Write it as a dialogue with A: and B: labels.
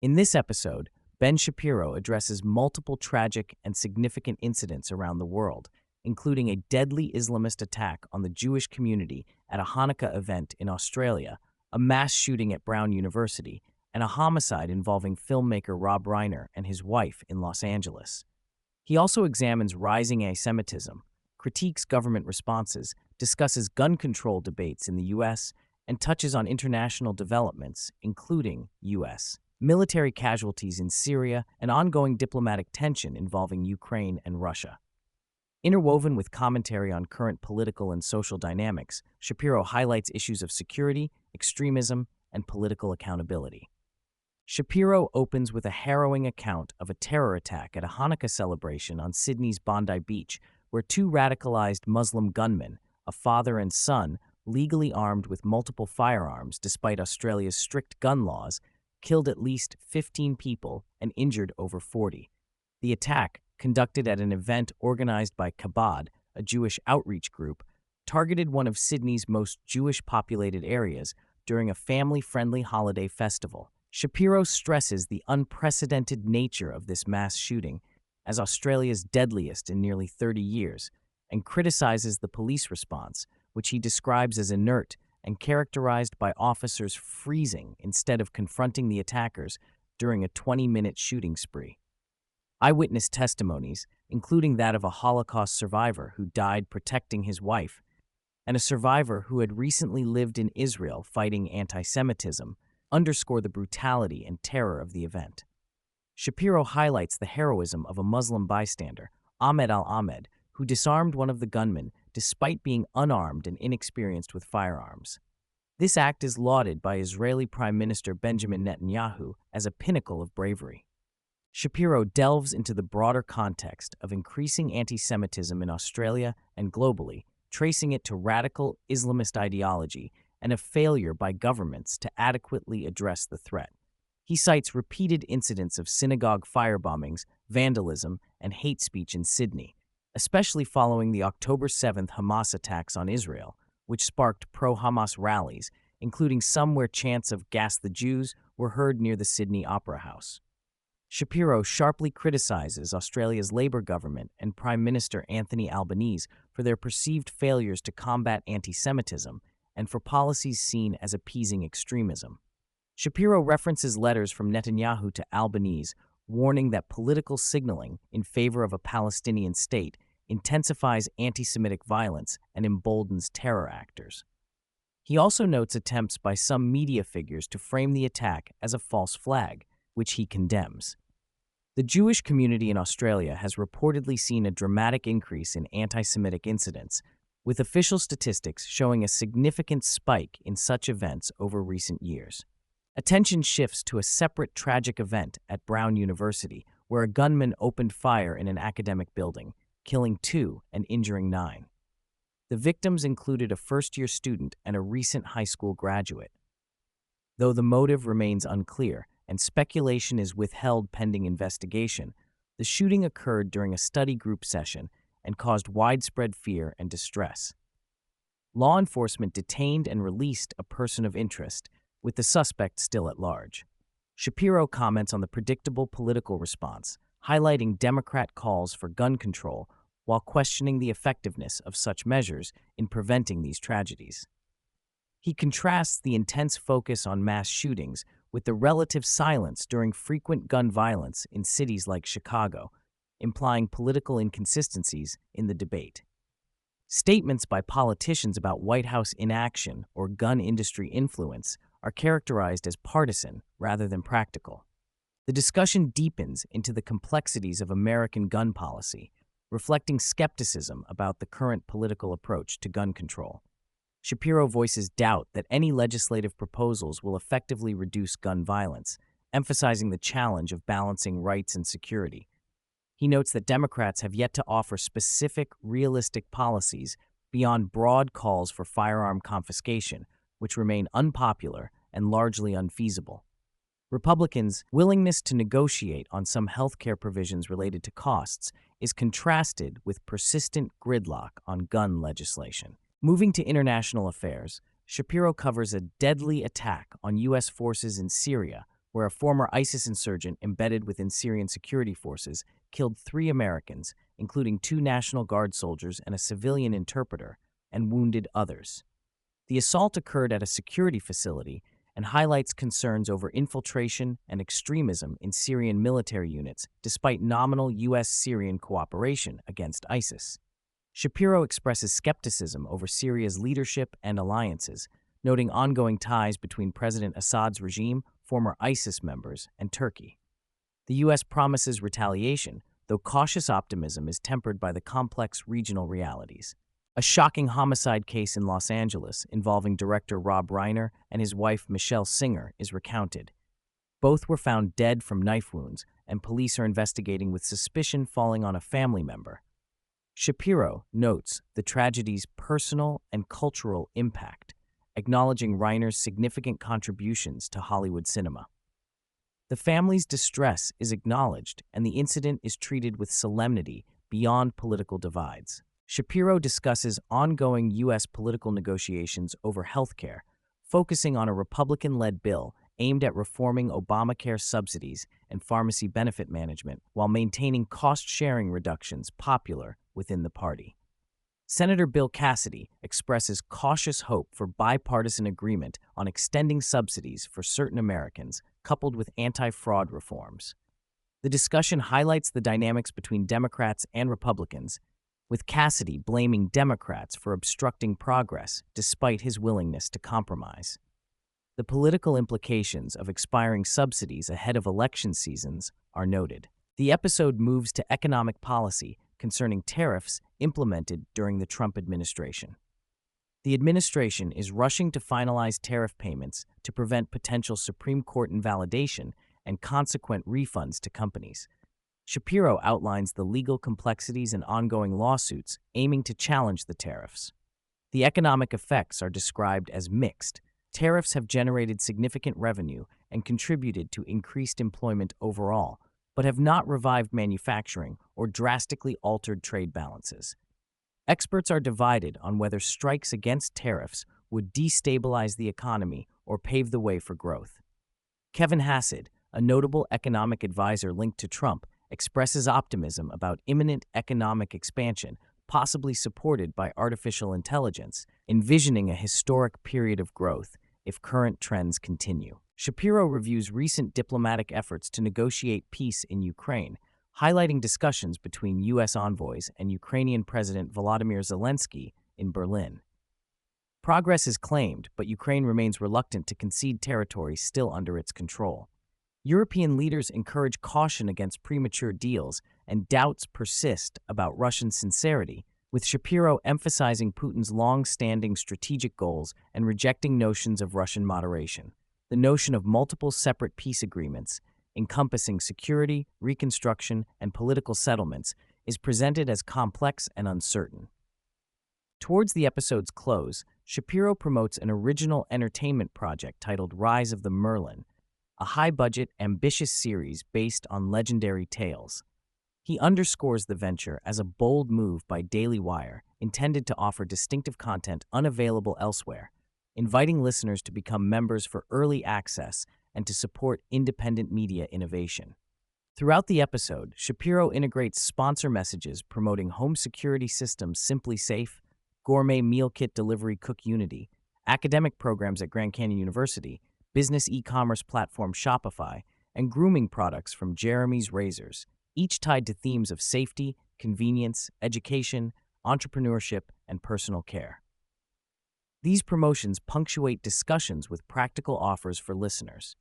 A: In this episode, Ben Shapiro addresses multiple tragic and significant incidents around the world, including a deadly Islamist attack on the Jewish community at a Hanukkah event in Australia, a mass shooting at Brown University, and a homicide involving filmmaker Rob Reiner and his wife in Los Angeles. He also examines rising anti-Semitism, critiques government responses, discusses gun control debates in the U.S., and touches on international developments, including U.S. military casualties in Syria and ongoing diplomatic tension involving Ukraine and Russia. Interwoven with commentary on current political and social dynamics, Shapiro highlights issues of security, extremism, and political accountability. Shapiro opens with a harrowing account of a terror attack at a Hanukkah celebration on Sydney's Bondi Beach, where two radicalized Muslim gunmen, a father and son, legally armed with multiple firearms despite Australia's strict gun laws, killed at least 15 people and injured over 40. The attack, conducted at an event organized by Chabad, a Jewish outreach group, targeted one of Sydney's most Jewish-populated areas during a family-friendly holiday festival. Shapiro stresses the unprecedented nature of this mass shooting as Australia's deadliest in nearly 30 years, and criticizes the police response, which he describes as inert and characterized by officers freezing instead of confronting the attackers during a 20-minute shooting spree. Eyewitness testimonies, including that of a Holocaust survivor who died protecting his wife, and a survivor who had recently lived in Israel fighting anti-Semitism, underscore the brutality and terror of the event. Shapiro highlights the heroism of a Muslim bystander, Ahmed al-Ahmed, who disarmed one of the gunmen despite being unarmed and inexperienced with firearms. This act is lauded by Israeli Prime Minister Benjamin Netanyahu as a pinnacle of bravery. Shapiro delves into the broader context of increasing anti-Semitism in Australia and globally, tracing it to radical Islamist ideology and a failure by governments to adequately address the threat. He cites repeated incidents of synagogue firebombings, vandalism, and hate speech in Sydney, especially following the October 7th Hamas attacks on Israel, which sparked pro-Hamas rallies, including some where chants of "Gas the Jews" were heard near the Sydney Opera House. Shapiro sharply criticizes Australia's Labor government and Prime Minister Anthony Albanese for their perceived failures to combat anti-Semitism and for policies seen as appeasing extremism. Shapiro references letters from Netanyahu to Albanese, warning that political signaling in favor of a Palestinian state intensifies anti-Semitic violence and emboldens terror actors. He also notes attempts by some media figures to frame the attack as a false flag, which he condemns. The Jewish community in Australia has reportedly seen a dramatic increase in anti-Semitic incidents, with official statistics showing a significant spike in such events over recent years. Attention shifts to a separate tragic event at Brown University, where a gunman opened fire in an academic building, killing 2 and injuring 9. The victims included a first-year student and a recent high school graduate. Though the motive remains unclear and speculation is withheld pending investigation, the shooting occurred during a study group session and caused widespread fear and distress. Law enforcement detained and released a person of interest, with the suspect still at large. Shapiro comments on the predictable political response, highlighting Democrat calls for gun control while questioning the effectiveness of such measures in preventing these tragedies. He contrasts the intense focus on mass shootings with the relative silence during frequent gun violence in cities like Chicago, implying political inconsistencies in the debate. Statements by politicians about White House inaction or gun industry influence are characterized as partisan rather than practical. The discussion deepens into the complexities of American gun policy, reflecting skepticism about the current political approach to gun control. Shapiro voices doubt that any legislative proposals will effectively reduce gun violence, emphasizing the challenge of balancing rights and security. He notes that Democrats have yet to offer specific, realistic policies beyond broad calls for firearm confiscation, which remain unpopular and largely unfeasible. Republicans' willingness to negotiate on some healthcare provisions related to costs is contrasted with persistent gridlock on gun legislation. Moving to international affairs, Shapiro covers a deadly attack on U.S. forces in Syria, where a former ISIS insurgent embedded within Syrian security forces killed 3 Americans, including 2 National Guard soldiers and a civilian interpreter, and wounded others. The assault occurred at a security facility and highlights concerns over infiltration and extremism in Syrian military units despite nominal U.S.-Syrian cooperation against ISIS. Shapiro expresses skepticism over Syria's leadership and alliances, noting ongoing ties between President Assad's regime, former ISIS members, and Turkey. The U.S. promises retaliation, though cautious optimism is tempered by the complex regional realities. A shocking homicide case in Los Angeles involving director Rob Reiner and his wife Michelle Singer is recounted. Both were found dead from knife wounds, and police are investigating with suspicion falling on a family member. Shapiro notes the tragedy's personal and cultural impact, acknowledging Reiner's significant contributions to Hollywood cinema. The family's distress is acknowledged, and the incident is treated with solemnity beyond political divides. Shapiro discusses ongoing U.S. political negotiations over health care, focusing on a Republican-led bill aimed at reforming Obamacare subsidies and pharmacy benefit management while maintaining cost-sharing reductions popular within the party. Senator Bill Cassidy expresses cautious hope for bipartisan agreement on extending subsidies for certain Americans, coupled with anti-fraud reforms. The discussion highlights the dynamics between Democrats and Republicans, with Cassidy blaming Democrats for obstructing progress despite his willingness to compromise. The political implications of expiring subsidies ahead of election seasons are noted. The episode moves to economic policy concerning tariffs implemented during the Trump administration. The administration is rushing to finalize tariff payments to prevent potential Supreme Court invalidation and consequent refunds to companies. Shapiro outlines the legal complexities and ongoing lawsuits aiming to challenge the tariffs. The economic effects are described as mixed. Tariffs have generated significant revenue and contributed to increased employment overall, but have not revived manufacturing or drastically altered trade balances. Experts are divided on whether strikes against tariffs would destabilize the economy or pave the way for growth. Kevin Hassett, a notable economic advisor linked to Trump, expresses optimism about imminent economic expansion, possibly supported by artificial intelligence, envisioning a historic period of growth if current trends continue. Shapiro reviews recent diplomatic efforts to negotiate peace in Ukraine, highlighting discussions between U.S. envoys and Ukrainian President Volodymyr Zelensky in Berlin. Progress is claimed, but Ukraine remains reluctant to concede territory still under its control. European leaders encourage caution against premature deals, and doubts persist about Russian sincerity, with Shapiro emphasizing Putin's long-standing strategic goals and rejecting notions of Russian moderation. The notion of multiple separate peace agreements, encompassing security, reconstruction, and political settlements, is presented as complex and uncertain. Towards the episode's close, Shapiro promotes an original entertainment project titled Rise of the Merlin, a high-budget, ambitious series based on legendary tales. He underscores the venture as a bold move by Daily Wire, intended to offer distinctive content unavailable elsewhere, inviting listeners to become members for early access and to support independent media innovation. Throughout the episode, Shapiro integrates sponsor messages promoting home security systems Simply Safe, gourmet meal kit delivery Cook Unity, academic programs at Grand Canyon University, business e-commerce platform Shopify, and grooming products from Jeremy's Razors, each tied to themes of safety, convenience, education, entrepreneurship, and personal care. These promotions punctuate discussions with practical offers for listeners.